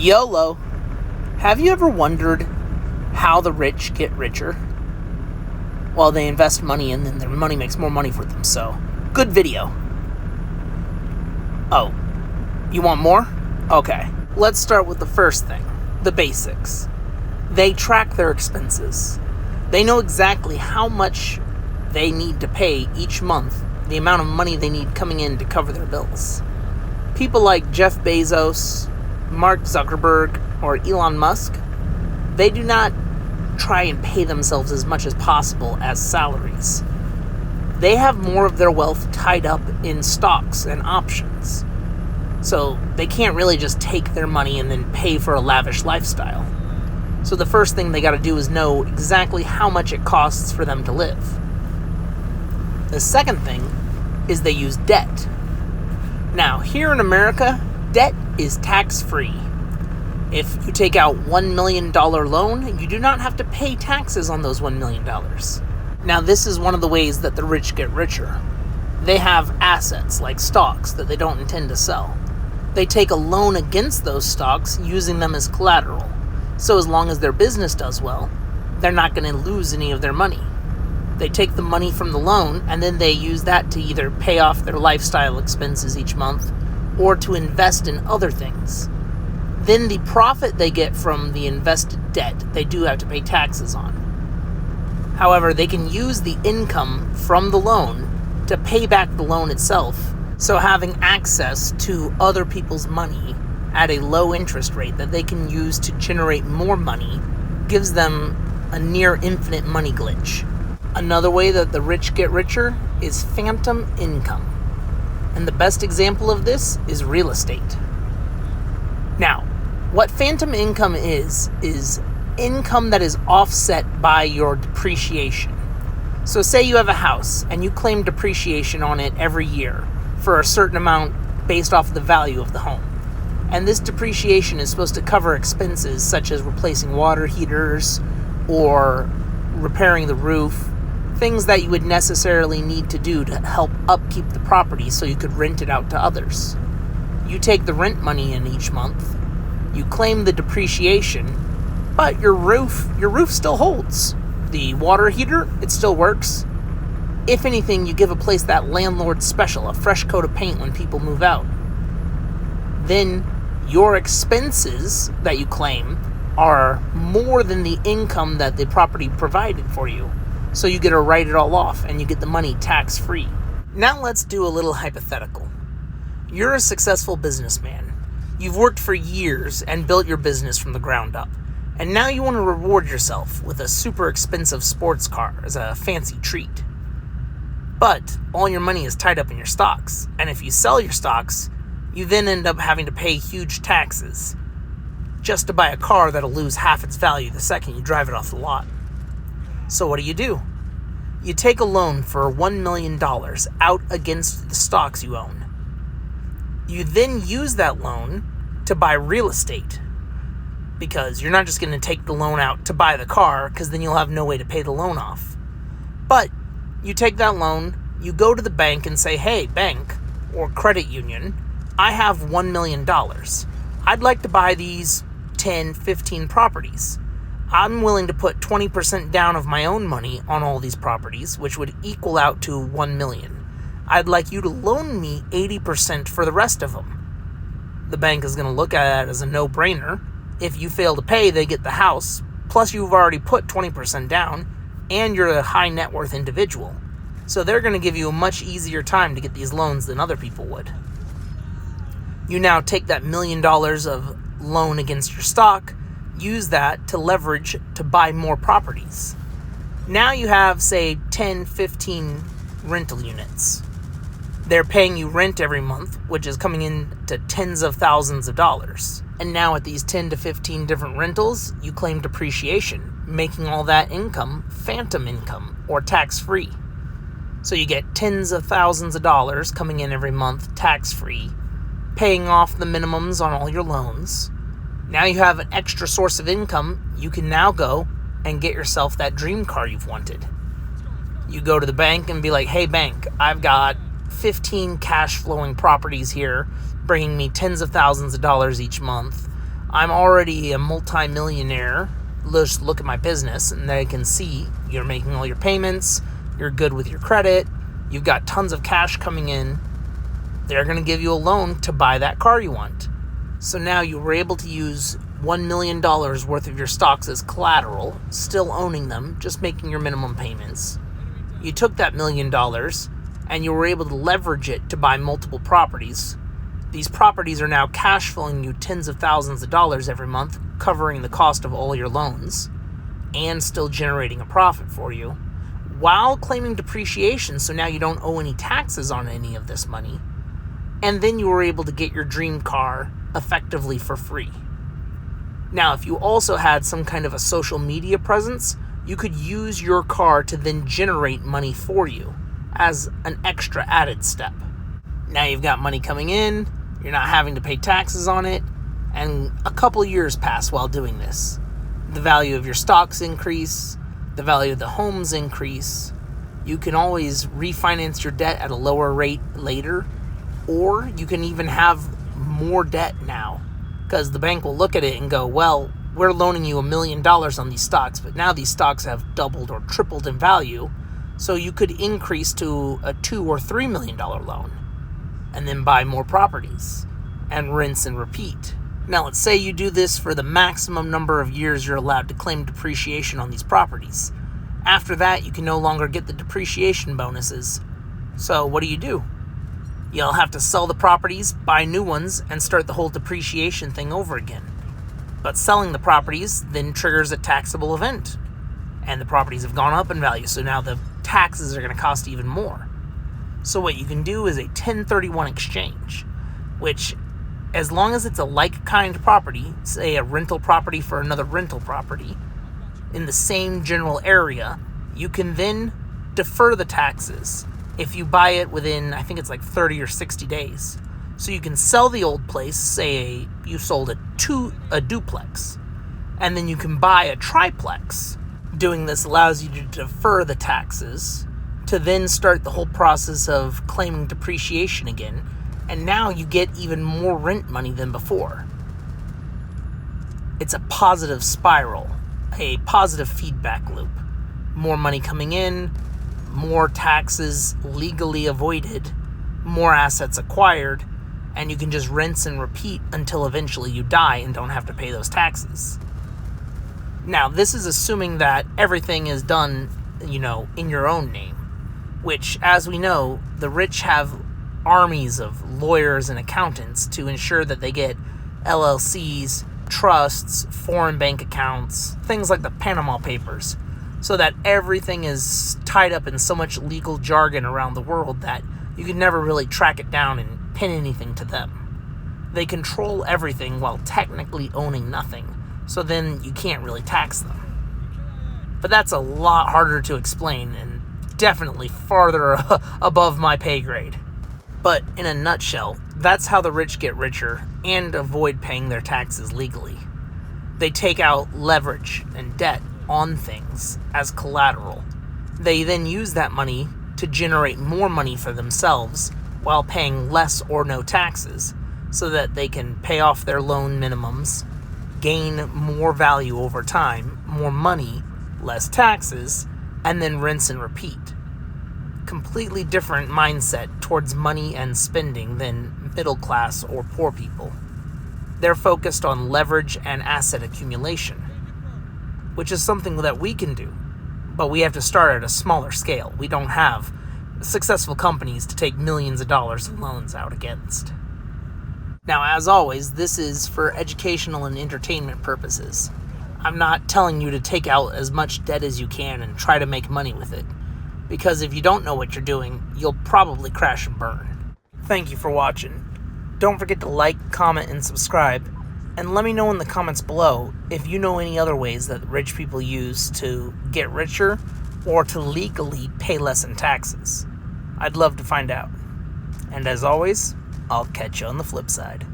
YOLO. Have you ever wondered how the rich get richer? Well, they invest money and then their money makes more money for them, so good video. Oh, you want more? Okay, let's start with the first thing, the basics. They track their expenses. They know exactly how much they need to pay each month, the amount of money they need coming in to cover their bills. People like Jeff Bezos, Mark Zuckerberg, or Elon Musk, they do not try and pay themselves as much as possible as salaries. They have more of their wealth tied up in stocks and options. So they can't really just take their money and then pay for a lavish lifestyle. So the first thing they got to do is know exactly how much it costs for them to live. The second thing is they use debt. Now, here in America, debt is tax-free. If you take out $1 million loan, you do not have to pay taxes on those $1 million. Now, this is one of the ways that the rich get richer. They have assets like stocks that they don't intend to sell. They take a loan against those stocks using them as collateral. So as long as their business does well, they're not going to lose any of their money. They take the money from the loan and then they use that to either pay off their lifestyle expenses each month or to invest in other things. Then the profit they get from the invested debt, they do have to pay taxes on. However, they can use the income from the loan to pay back the loan itself. So having access to other people's money at a low interest rate that they can use to generate more money gives them a near infinite money glitch. Another way that the rich get richer is phantom income. And the best example of this is real estate. Now, what phantom income is income that is offset by your depreciation. So say you have a house and you claim depreciation on it every year for a certain amount based off of the value of the home. And this depreciation is supposed to cover expenses such as replacing water heaters or repairing the roof, things that you would necessarily need to do to help upkeep the property so you could rent it out to others. You take the rent money in each month, you claim the depreciation, but your roof still holds. The water heater, it still works. If anything, you give a place that landlord special, a fresh coat of paint when people move out. Then your expenses that you claim are more than the income that the property provided for you. So you get to write it all off and you get the money tax-free. Now let's do a little hypothetical. You're a successful businessman. You've worked for years and built your business from the ground up. And now you want to reward yourself with a super expensive sports car as a fancy treat. But all your money is tied up in your stocks. And if you sell your stocks, you then end up having to pay huge taxes just to buy a car that'll lose half its value the second you drive it off the lot. So what do? You take a loan for $1 million out against the stocks you own. You then use that loan to buy real estate because you're not just going to take the loan out to buy the car because then you'll have no way to pay the loan off. But you take that loan, you go to the bank and say, hey, bank or credit union, I have $1 million. I'd like to buy these 10, 15 properties. I'm willing to put 20% down of my own money on all these properties, which would equal out to $1 million. I'd like you to loan me 80% for the rest of them. The bank is going to look at it as a no-brainer. If you fail to pay, they get the house, plus you've already put 20% down, and you're a high net worth individual. So they're going to give you a much easier time to get these loans than other people would. You now take that $1 million of loan against your stock, use that to leverage to buy more properties. Now you have, say, 10, 15 rental units. They're paying you rent every month, which is coming in to tens of thousands of dollars. And now at these 10 to 15 different rentals, you claim depreciation, making all that income phantom income or tax-free. So you get tens of thousands of dollars coming in every month tax-free, paying off the minimums on all your loans. Now you have an extra source of income. You can now go and get yourself that dream car you've wanted. You go to the bank and be like, hey bank, I've got 15 cash flowing properties here, bringing me tens of thousands of dollars each month. I'm already a multi-millionaire. Just look at my business and they can see you're making all your payments, you're good with your credit, you've got tons of cash coming in. They're going to give you a loan to buy that car you want. So now you were able to use $1 million worth of your stocks as collateral, still owning them, just making your minimum payments. You took that $1 million and you were able to leverage it to buy multiple properties. These properties are now cash flowing you tens of thousands of dollars every month, covering the cost of all your loans, and still generating a profit for you, while claiming depreciation, so now you don't owe any taxes on any of this money. And then you were able to get your dream car effectively for free. Now, if you also had some kind of a social media presence, you could use your car to then generate money for you as an extra added step. Now you've got money coming in, you're not having to pay taxes on it, and a couple years pass while doing this. The value of your stocks increase, the value of the homes increase. You can always refinance your debt at a lower rate later, or you can even have more debt now, because the bank will look at it and go, well, we're loaning you $1 million on these stocks, but now these stocks have doubled or tripled in value, so you could increase to a $2 or $3 million loan, and then buy more properties, and rinse and repeat. Now, let's say you do this for the maximum number of years you're allowed to claim depreciation on these properties. After that, you can no longer get the depreciation bonuses. So what do? You'll have to sell the properties, buy new ones, and start the whole depreciation thing over again. But selling the properties then triggers a taxable event, and the properties have gone up in value, so now the taxes are going to cost even more. So what you can do is a 1031 exchange, which, as long as it's a like-kind property, say a rental property for another rental property, in the same general area, you can then defer the taxes if you buy it within, I think it's like 30 or 60 days. So you can sell the old place, say you sold a duplex, and then you can buy a triplex. Doing this allows you to defer the taxes to then start the whole process of claiming depreciation again, and now you get even more rent money than before. It's a positive spiral, a positive feedback loop. More money coming in, more taxes legally avoided, more assets acquired, and you can just rinse and repeat until eventually you die and don't have to pay those taxes. Now, this is assuming that everything is done, in your own name, which, as we know, the rich have armies of lawyers and accountants to ensure that they get LLCs, trusts, foreign bank accounts, things like the Panama Papers, so that everything is tied up in so much legal jargon around the world that you can never really track it down and pin anything to them. They control everything while technically owning nothing, so then you can't really tax them. But that's a lot harder to explain and definitely farther above my pay grade. But in a nutshell, that's how the rich get richer and avoid paying their taxes legally. They take out leverage and debt on things as collateral. They then use that money to generate more money for themselves while paying less or no taxes, so that they can pay off their loan minimums, gain more value over time, more money, less taxes, and then rinse and repeat. Completely different mindset towards money and spending than middle class or poor people. They're focused on leverage and asset accumulation, which is something that we can do, but we have to start at a smaller scale. We don't have successful companies to take millions of dollars in loans out against. Now, as always, this is for educational and entertainment purposes. I'm not telling you to take out as much debt as you can and try to make money with it, because if you don't know what you're doing, you'll probably crash and burn. Thank you for watching. Don't forget to like, comment, and subscribe, and let me know in the comments below if you know any other ways that rich people use to get richer or to legally pay less in taxes. I'd love to find out. And as always, I'll catch you on the flip side.